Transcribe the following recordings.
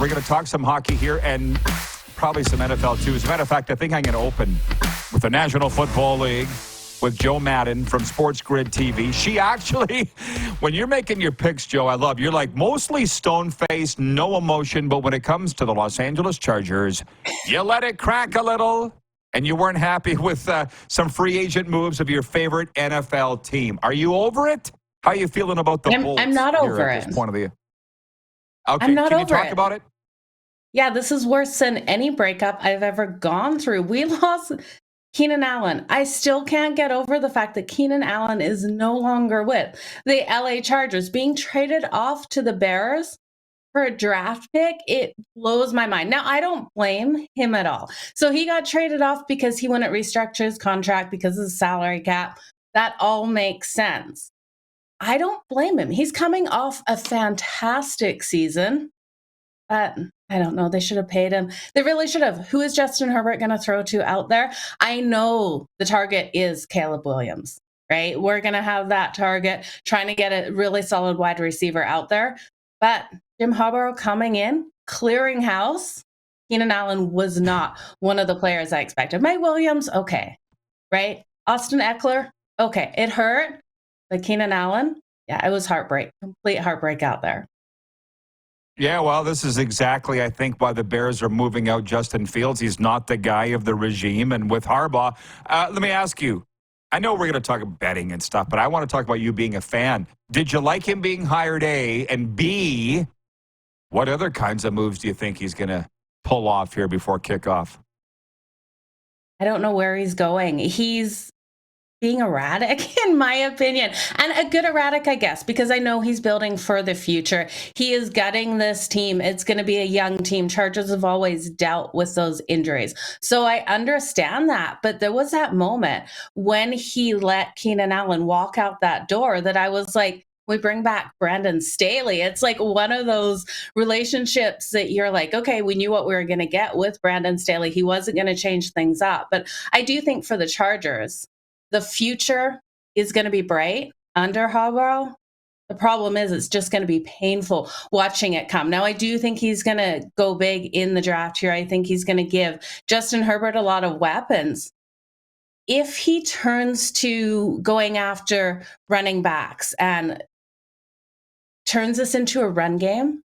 We're going to talk some hockey here and probably some NFL too. As a matter of fact, I think I'm going to open with the National Football League with Joe Madden from SportsGridTV. She actually, when you're making your picks, Joe, I love, you're like mostly stone-faced, no emotion, but when it comes to the Los Angeles Chargers, you let it crack a little, and you weren't happy with some free agent moves of your favorite NFL team. Are you over it? How are you feeling about the Bolts? I'm not over at it. This point of the year? Okay, I'm not can you over talk it. about it? Yeah, this is worse than any breakup I've ever gone through. We lost Keenan Allen. I still can't get over the fact that Keenan Allen is no longer with the LA Chargers. Being traded off to the Bears for a draft pick, it blows my mind. Now, I don't blame him at all. So he got traded off because he wouldn't restructure his contract because of the salary cap. That all makes sense. I don't blame him. He's coming off a fantastic season. But I don't know. They should have paid him. They really should have. Who is Justin Herbert going to throw to out there? I know the target is Caleb Williams, right? We're going to have that target trying to get a really solid wide receiver out there. But Jim Harbaugh coming in, clearing house. Keenan Allen was not one of the players I expected. Mike Williams, okay, right? Austin Eckler, okay. It hurt. But Keenan Allen, yeah, it was heartbreak, complete heartbreak out there. Yeah, well, this is exactly, I think, why the Bears are moving out Justin Fields. He's not the guy of the regime. And with Harbaugh, let me ask you, I know we're going to talk about betting and stuff, but I want to talk about you being a fan. Did you like him being hired, A? And B, what other kinds of moves do you think he's going to pull off here before kickoff? I don't know where he's going. He's being erratic, in my opinion, and a good erratic, I guess, because I know he's building for the future. He is gutting this team. It's going to be a young team. Chargers have always dealt with those injuries. So I understand that. But there was that moment when he let Keenan Allen walk out that door that I was like, we bring back Brandon Staley. It's like one of those relationships that you're like, okay, we knew what we were going to get with Brandon Staley. He wasn't going to change things up. But I do think for the Chargers, the future is going to be bright under Harbaugh. The problem is it's just going to be painful watching it come. Now, I do think he's going to go big in the draft here. I think he's going to give Justin Herbert a lot of weapons. If he turns to going after running backs and turns this into a run game,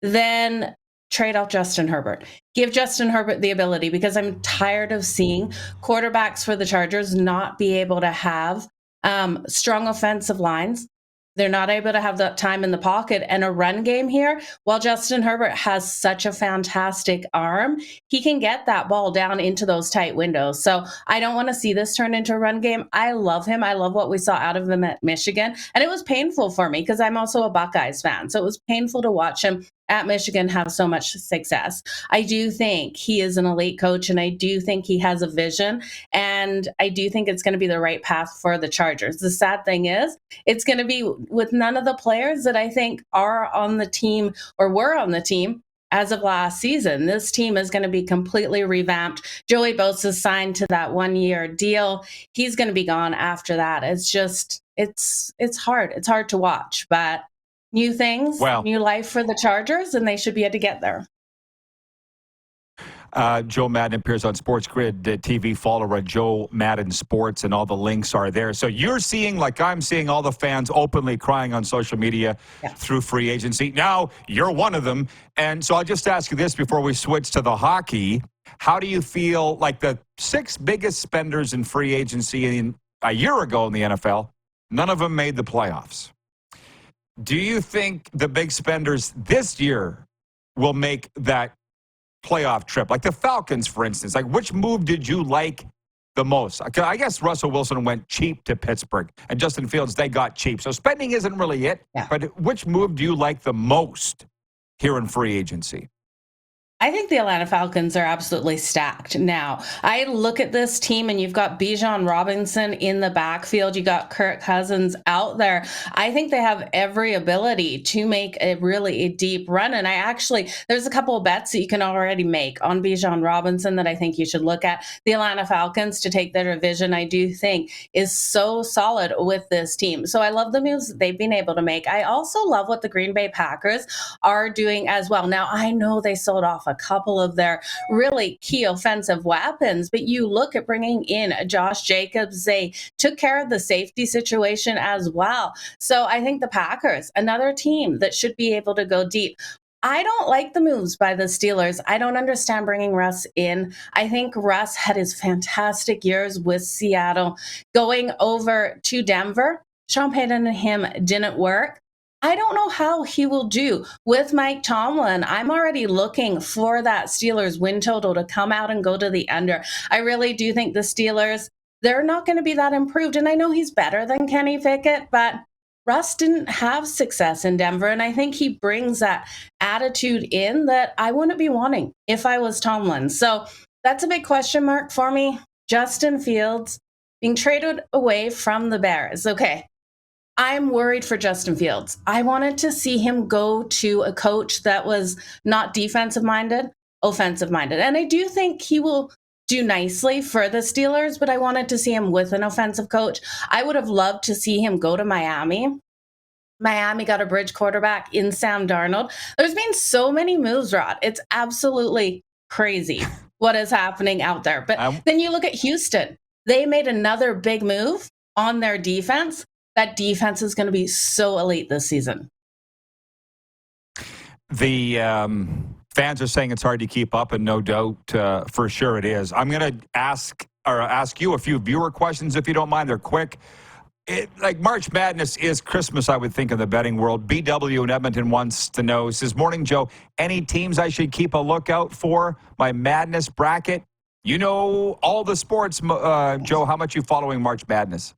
then trade off Justin Herbert. Give Justin Herbert the ability, because I'm tired of seeing quarterbacks for the Chargers not be able to have strong offensive lines. They're not able to have that time in the pocket and a run game here. While Justin Herbert has such a fantastic arm, he can get that ball down into those tight windows. So I don't want to see this turn into a run game. I love him. I love what we saw out of him at Michigan. And it was painful for me because I'm also a Buckeyes fan. So it was painful to watch him at Michigan have so much success. I do think he is an elite coach, and I do think he has a vision, and I do think it's going to be the right path for the Chargers. The sad thing is it's going to be with none of the players that I think are on the team or were on the team as of last season. This team is going to be completely revamped. Joey Bosa's signed to that 1-year deal. He's going to be gone after that. It's just, it's hard. It's hard to watch, but new things, new life for the Chargers, and they should be able to get there. Joe Madden appears on SportsGrid TV. Follow at Joe Madden Sports, and all the links are there. So you're seeing, like I'm seeing, all the fans openly crying on social media through free agency. Now you're one of them. And so I'll just ask you this before we switch to the hockey. How do you feel like the 6 biggest spenders in free agency a year ago in the NFL, none of them made the playoffs? Do you think the big spenders this year will make that playoff trip? Like the Falcons, for instance. Like, which move did you like the most? I guess Russell Wilson went cheap to Pittsburgh, and Justin Fields, they got cheap. So spending isn't really it. But which move do you like the most here in free agency? I think the Atlanta Falcons are absolutely stacked now. I look at this team and you've got Bijan Robinson in the backfield. You got Kirk Cousins out there. I think they have every ability to make a really deep run. And there's a couple of bets that you can already make on Bijan Robinson that I think you should look at. The Atlanta Falcons to take their division, I do think is so solid with this team. So I love the moves that they've been able to make. I also love what the Green Bay Packers are doing as well. Now, I know they sold off a couple of their really key offensive weapons, but you look at bringing in Josh Jacobs, they took care of the safety situation as well. So I think the Packers, another team that should be able to go deep. I don't like the moves by the Steelers. I don't understand bringing Russ in. I think Russ had his fantastic years with Seattle. Going over to Denver, Sean Payton and him didn't work. I don't know how he will do with Mike Tomlin. I'm already looking for that Steelers win total to come out and go to the under. I really do think the Steelers, they're not going to be that improved. And I know he's better than Kenny Pickett, but Russ didn't have success in Denver. And I think he brings that attitude in that I wouldn't be wanting if I was Tomlin. So that's a big question mark for me. Justin Fields being traded away from the Bears. Okay. I'm worried for Justin Fields. I wanted to see him go to a coach that was not defensive minded, offensive minded. And I do think he will do nicely for the Steelers, but I wanted to see him with an offensive coach. I would have loved to see him go to Miami. Miami got a bridge quarterback in Sam Darnold. There's been so many moves, Rod. It's absolutely crazy what is happening out there. But then you look at Houston. They made another big move on their defense. That defense is going to be so elite this season. The fans are saying it's hard to keep up, and no doubt, for sure it is. I'm going to ask you a few viewer questions, if you don't mind. They're quick. Like March Madness is Christmas, I would think, in the betting world. BW in Edmonton wants to know, says, Morning, Joe, any teams I should keep a lookout for? My Madness bracket? You know all the sports, Joe. How much you following March Madness?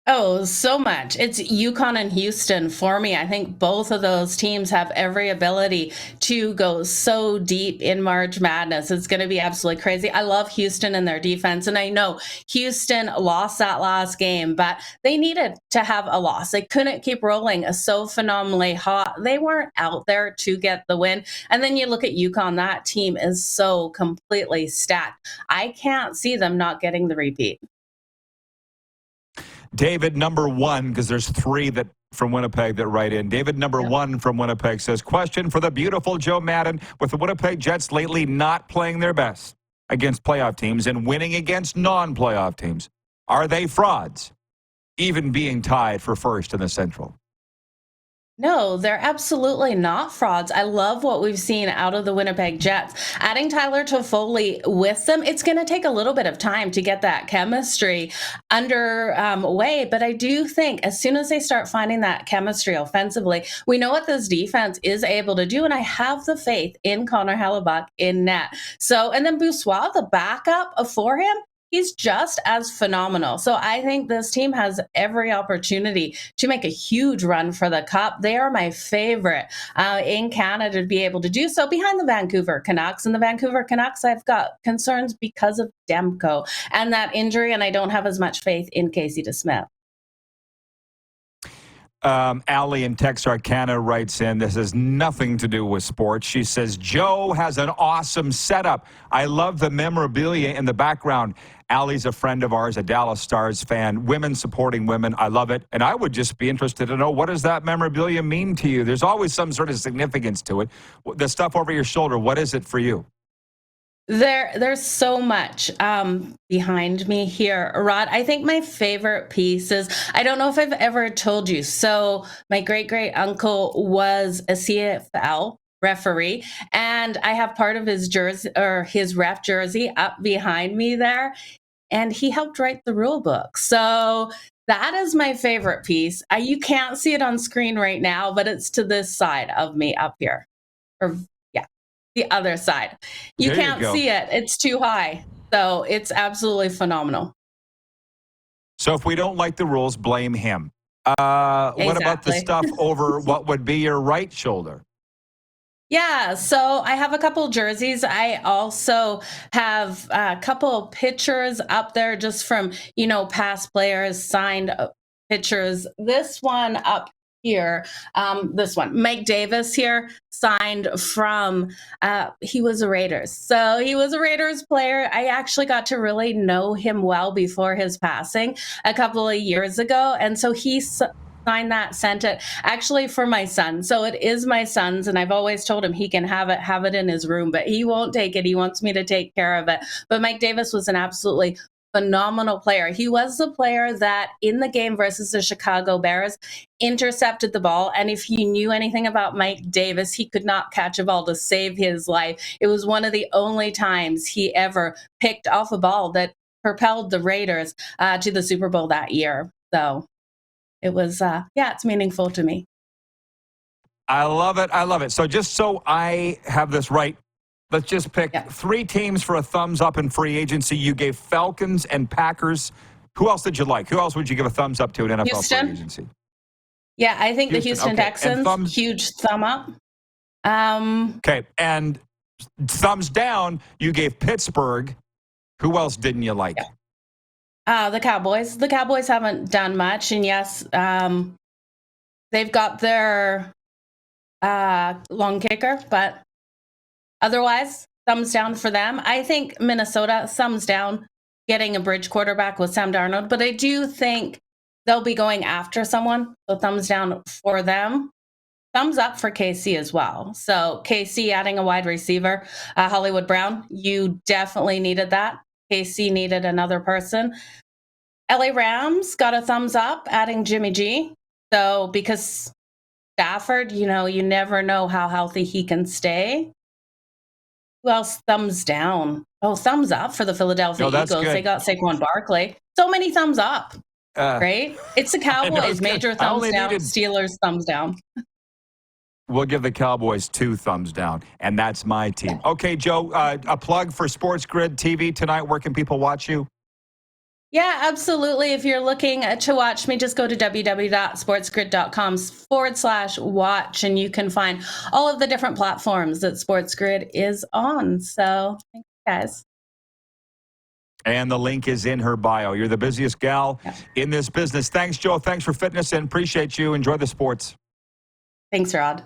Oh, so much. It's UConn and Houston for me. I think both of those teams have every ability to go so deep in March Madness. It's going to be absolutely crazy. I love Houston and their defense. And I know Houston lost that last game, but they needed to have a loss. They couldn't keep rolling so phenomenally hot. They weren't out there to get the win. And then you look at UConn, that team is so completely stacked. I can't see them not getting the repeat. David, number one, because there's three that from Winnipeg that write in. David, number one from Winnipeg says, question for the beautiful Joe Madden. With the Winnipeg Jets lately not playing their best against playoff teams and winning against non-playoff teams, are they frauds, even being tied for first in the Central? No, they're absolutely not frauds. I love what we've seen out of the Winnipeg Jets. Adding Tyler Toffoli with them, it's going to take a little bit of time to get that chemistry way. But I do think as soon as they start finding that chemistry offensively, we know what this defense is able to do. And I have the faith in Connor Hellebuck in net. So, and then Boussoit, the backup for him, he's just as phenomenal. So I think this team has every opportunity to make a huge run for the Cup. They are my favorite in Canada to be able to do so behind the Vancouver Canucks. And the Vancouver Canucks, I've got concerns because of Demko and that injury, and I don't have as much faith in Casey DeSmith. Allie in Texarkana writes in, this has nothing to do with sports. She says, Joe has an awesome setup. I love the memorabilia in the background. Allie's a friend of ours, a Dallas Stars fan, women supporting women. I love it. And I would just be interested to know, what does that memorabilia mean to you? There's always some sort of significance to it. The stuff over your shoulder, what is it for you? There's so much behind me here, Rod. I think my favorite piece is, I don't know if I've ever told you. So my great uncle was a CFL referee, and I have part of his jersey or his ref jersey up behind me there, and he helped write the rule book. So that is my favorite piece. You can't see it on screen right now, but it's to this side of me up here, or the other side. You can't see it. It's too high. So it's absolutely phenomenal. So if we don't like the rules, blame him. What about the stuff over what would be your right shoulder? Yeah, so I have a couple jerseys. I also have a couple pictures up there just from, past players signed pictures. This one up here, this one, Mike Davis here, signed from, he was a Raiders. So he was a Raiders player. I actually got to really know him well before his passing a couple of years ago. And so he signed that, sent it actually for my son. So it is my son's, and I've always told him he can have it in his room, but he won't take it. He wants me to take care of it. But Mike Davis was an absolutely phenomenal player. He was the player that in the game versus the Chicago Bears intercepted the ball. And if you knew anything about Mike Davis, he could not catch a ball to save his life. It was one of the only times he ever picked off a ball that propelled the Raiders to the Super Bowl that year. So it was, it's meaningful to me. I love it. I love it. So just so I have this right, let's just pick 3 teams for a thumbs up in free agency. You gave Falcons and Packers. Who else did you like? Who else would you give a thumbs up to in NFL free agency? Yeah, I think the Houston Texans, huge thumb up. Okay, and thumbs down, you gave Pittsburgh. Who else didn't you like? The Cowboys. The Cowboys haven't done much, and yes, they've got their long kicker, but otherwise, thumbs down for them. I think Minnesota, thumbs down, getting a bridge quarterback with Sam Darnold, but I do think they'll be going after someone, so thumbs down for them. Thumbs up for KC as well. So KC adding a wide receiver, Hollywood Brown, you definitely needed that. KC needed another person. LA Rams got a thumbs up, adding Jimmy G. So because Stafford, you never know how healthy he can stay. Who else? Thumbs down. Oh, thumbs up for the Philadelphia Eagles. Good. They got Saquon Barkley. So many thumbs up. Right? It's the Cowboys. Major thumbs down. Steelers, thumbs down. We'll give the Cowboys 2 thumbs down, and that's my team. Okay, Joe, a plug for SportsGridTV tonight. Where can people watch you? Yeah, absolutely. If you're looking to watch me, just go to www.sportsgrid.com/watch, and you can find all of the different platforms that SportsGrid is on. So thanks, guys. And the link is in her bio. You're the busiest gal in this business. Thanks, Joe. Thanks for fitness, and appreciate you. Enjoy the sports. Thanks, Rod.